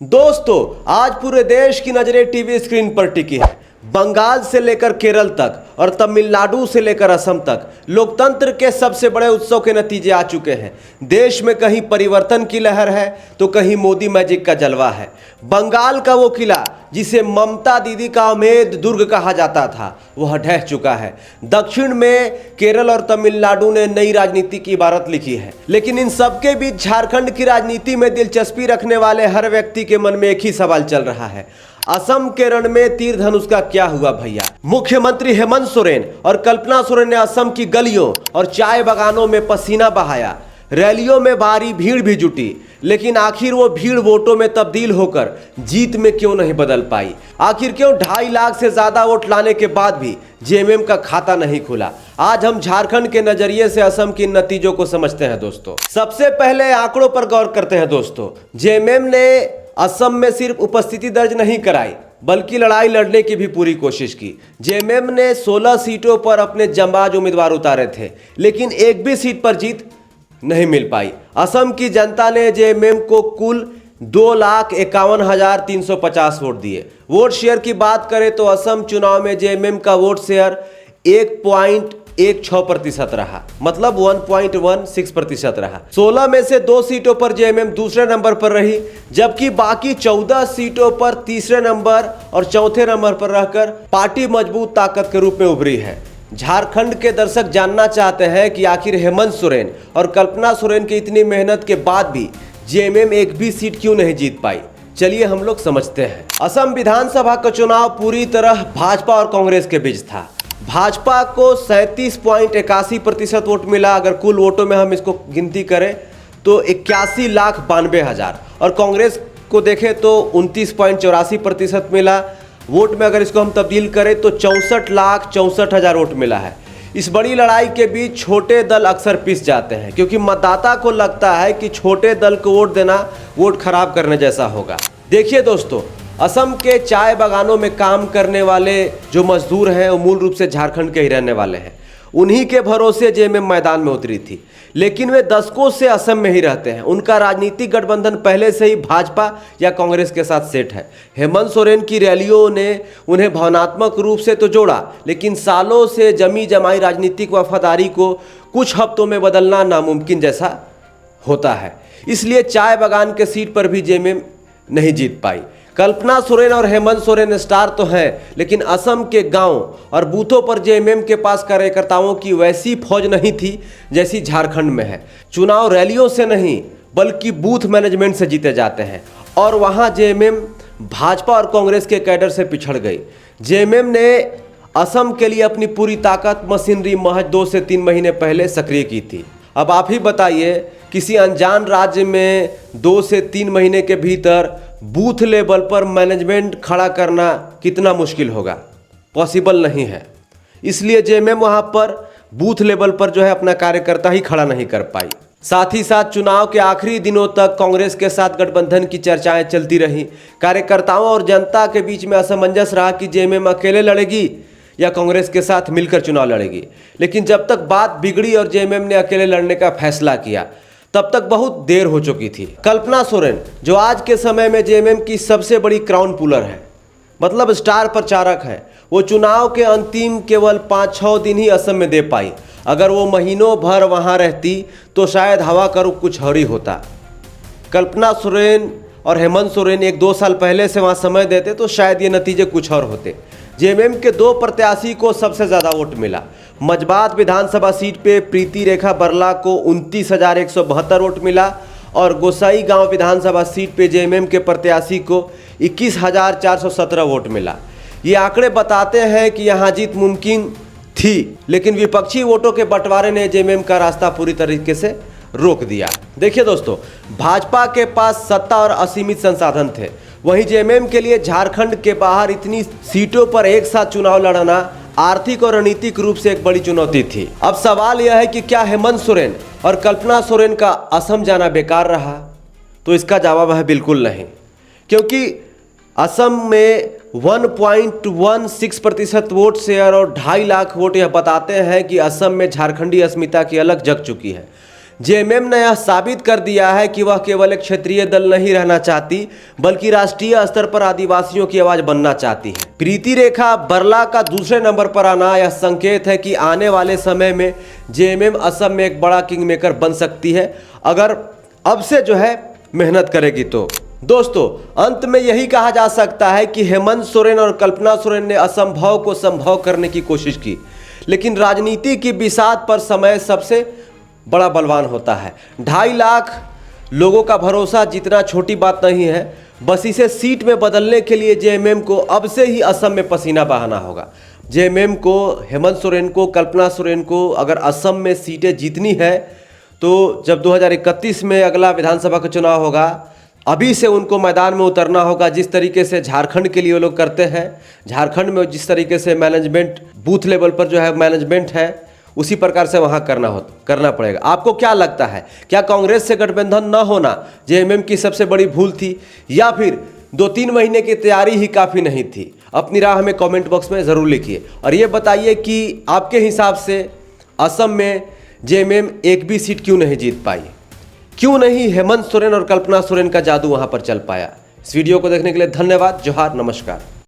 दोस्तों, आज पूरे देश की नजरें टीवी स्क्रीन पर टिकी है। बंगाल से लेकर केरल तक और तमिलनाडु से लेकर असम तक लोकतंत्र के सबसे बड़े उत्सव के नतीजे आ चुके हैं। देश में कहीं परिवर्तन की लहर है तो कहीं मोदी मैजिक का जलवा है। बंगाल का वो किला जिसे ममता दीदी का अमेध दुर्ग कहा जाता था, वह ढह चुका है। दक्षिण में केरल और तमिलनाडु ने नई राजनीति की इबारत लिखी है, लेकिन इन सबके बीच झारखंड की राजनीति में दिलचस्पी रखने वाले हर व्यक्ति के मन में एक ही सवाल चल रहा है, असम के रण में तीर धनुष का क्या हुआ भैया। मुख्यमंत्री हेमंत सोरेन और कल्पना सोरेन ने असम की गलियों और चाय बागानों में पसीना बहाया, रैलियों में भारी भीड़ भी जुटी, लेकिन आखिर वो भीड़ वोटों में तब्दील होकर जीत में क्यों नहीं बदल पाई। आखिर क्यों 2.5 लाख से ज्यादा वोट लाने के बाद भी जेएमएम का खाता नहीं खुला। आज हम झारखंड के नजरिए से असम के नतीजों को समझते हैं। दोस्तों, सबसे पहले आंकड़ों पर गौर करते हैं। दोस्तों, जेएमएम ने असम में सिर्फ उपस्थिति दर्ज नहीं कराई, बल्कि लड़ाई लड़ने की भी पूरी कोशिश की। जेएमएम ने 16 सीटों पर अपने जांबाज उम्मीदवार उतारे थे, लेकिन एक भी सीट पर जीत नहीं मिल पाई। असम की जनता ने जेएमएम को कुल 2,51,350 वोट दिए। वोट शेयर की बात करें तो असम चुनाव में जेएमएम का वोट शेयर 1.16% रहा, मतलब 1.16% रहा। 16 में से 2 सीटों पर जेएमएम दूसरे नंबर पर रही, जबकि बाकी 14 सीटों पर तीसरे नंबर और चौथे नंबर पर रहकर पार्टी मजबूत ताकत के रूप में उभरी है। झारखंड के दर्शक जानना चाहते हैं कि आखिर हेमंत सोरेन और कल्पना सोरेन की इतनी मेहनत के बाद भी जेएमएम एक भी सीट क्यों नहीं जीत पाई। चलिए हम लोग समझते हैं। असम विधानसभा का चुनाव पूरी तरह भाजपा और कांग्रेस के बीच था। भाजपा को 37.81% वोट मिला। अगर कुल वोटों में हम इसको गिनती करें तो 81,92,000, और कांग्रेस को देखें तो 29.84% मिला। वोट में अगर इसको हम तब्दील करें तो 64,64,000 वोट मिला है। इस बड़ी लड़ाई के बीच छोटे दल अक्सर पिस जाते हैं, क्योंकि मतदाता को लगता है कि छोटे दल को वोट देना वोट खराब करने जैसा होगा। देखिए दोस्तों, असम के चाय बागानों में काम करने वाले जो मजदूर हैं वो मूल रूप से झारखंड के ही रहने वाले हैं। उन्हीं के भरोसे जेएमएम मैदान में उतरी थी, लेकिन वे दशकों से असम में ही रहते हैं। उनका राजनीतिक गठबंधन पहले से ही भाजपा या कांग्रेस के साथ सेट है। हेमंत सोरेन की रैलियों ने उन्हें भावनात्मक रूप से तो जोड़ा, लेकिन सालों से जमी जमाई राजनीतिक वफादारी को कुछ हफ्तों में बदलना नामुमकिन जैसा होता है। इसलिए चाय बागान के सीट पर भी जेएमएम नहीं जीत पाई। कल्पना सोरेन और हेमंत सोरेन स्टार तो हैं, लेकिन असम के गांव और बूथों पर जेएमएम के पास कार्यकर्ताओं की वैसी फौज नहीं थी जैसी झारखंड में है। चुनाव रैलियों से नहीं बल्कि बूथ मैनेजमेंट से जीते जाते हैं, और वहां जेएमएम भाजपा और कांग्रेस के कैडर से पिछड़ गई। जेएमएम ने असम के लिए अपनी पूरी ताकत मशीनरी महज 2 से 3 महीने पहले सक्रिय की थी। अब आप ही बताइए, किसी अनजान राज्य में 2 से 3 महीने के भीतर बूथ लेवल पर मैनेजमेंट खड़ा करना कितना मुश्किल होगा? पॉसिबल नहीं है। इसलिए जेएमएम वहां पर बूथ लेवल पर जो है अपना कार्यकर्ता ही खड़ा नहीं कर पाई। साथ ही साथ चुनाव के आखिरी दिनों तक कांग्रेस के साथ गठबंधन की चर्चाएं चलती रहीं। कार्यकर्ताओं और जनता के बीच में असमंजस रहा कि जेएमएम अकेले लड़ेगी या कांग्रेस के साथ मिलकर चुनाव लड़ेगी। लेकिन जब तक बात बिगड़ी और जेएमएम ने अकेले लड़ने का फैसला किया, तब तक बहुत देर हो चुकी थी। कल्पना सोरेन, जो आज के समय में जेएमएम की सबसे बड़ी क्राउन पुलर है, मतलब स्टार प्रचारक है, वो चुनाव के अंतिम केवल 5-6 दिन ही असम में दे पाई। अगर वो महीनों भर वहां रहती तो शायद हवा का रुख कुछ और ही होता। कल्पना सोरेन और हेमंत सोरेन 1-2 साल पहले से वहां समय देते तो शायद ये नतीजे कुछ और होते। जेएमएम के 2 प्रत्याशी को सबसे ज़्यादा वोट मिला। मजबात विधानसभा सीट पे प्रीति रेखा बरला को 29,172 वोट मिला, और गोसाई गांव विधानसभा सीट पे जेएमएम के प्रत्याशी को 21,417 वोट मिला। ये आंकड़े बताते हैं कि यहाँ जीत मुमकिन थी, लेकिन विपक्षी वोटों के बंटवारे ने जेएमएम का रास्ता पूरी तरीके से रोक दिया। देखिए दोस्तों, भाजपा के पास सत्ता और असीमित संसाधन थे, वहीं जेएमएम के लिए झारखंड के बाहर इतनी सीटों पर एक साथ चुनाव लड़ना आर्थिक और रणनीतिक रूप से एक बड़ी चुनौती थी। अब सवाल यह है कि क्या हेमंत सोरेन और कल्पना सोरेन का असम जाना बेकार रहा? तो इसका जवाब है बिल्कुल नहीं, क्योंकि असम में 1.16% वोट शेयर और 2.5 लाख वोट यह बताते हैं कि असम में झारखंडी अस्मिता की अलग जग चुकी है। जेएमएम ने यह साबित कर दिया है कि वह केवल एक क्षेत्रीय दल नहीं रहना चाहती बल्कि राष्ट्रीय स्तर पर आदिवासियों की आवाज बनना चाहती है। प्रीति रेखा बरला का दूसरे नंबर पर आना यह संकेत है कि आने वाले समय में जेएमएम असम में एक बड़ा किंग मेकर बन सकती है, अगर अब से जो है मेहनत करेगी तो। दोस्तों, अंत में यही कहा जा सकता है कि हेमंत सोरेन और कल्पना सोरेन ने असंभव को संभव करने की कोशिश की, लेकिन राजनीति की बिसात पर समय सबसे बड़ा बलवान होता है। 2.5 लाख लोगों का भरोसा जितना छोटी बात नहीं है, बस इसे सीट में बदलने के लिए जेएमएम को अब से ही असम में पसीना बहाना होगा। जेएमएम को, हेमंत सोरेन को, कल्पना सोरेन को अगर असम में सीटें जीतनी है तो जब 2031 में अगला विधानसभा का चुनाव होगा, अभी से उनको मैदान में उतरना होगा। जिस तरीके से झारखंड के लिए वो लोग करते हैं, झारखंड में जिस तरीके से मैनेजमेंट बूथ लेवल पर जो है मैनेजमेंट है, उसी प्रकार से वहाँ करना पड़ेगा। आपको क्या लगता है, क्या कांग्रेस से गठबंधन न होना जेएमएम की सबसे बड़ी भूल थी, या फिर 2-3 महीने की तैयारी ही काफ़ी नहीं थी? अपनी राय हमें कमेंट बॉक्स में ज़रूर लिखिए और ये बताइए कि आपके हिसाब से असम में जेएमएम एक भी सीट क्यों नहीं जीत पाई? क्यों नहीं हेमंत सोरेन और कल्पना सोरेन का जादू वहाँ पर चल पाया? इस वीडियो को देखने के लिए धन्यवाद। जोहार, नमस्कार।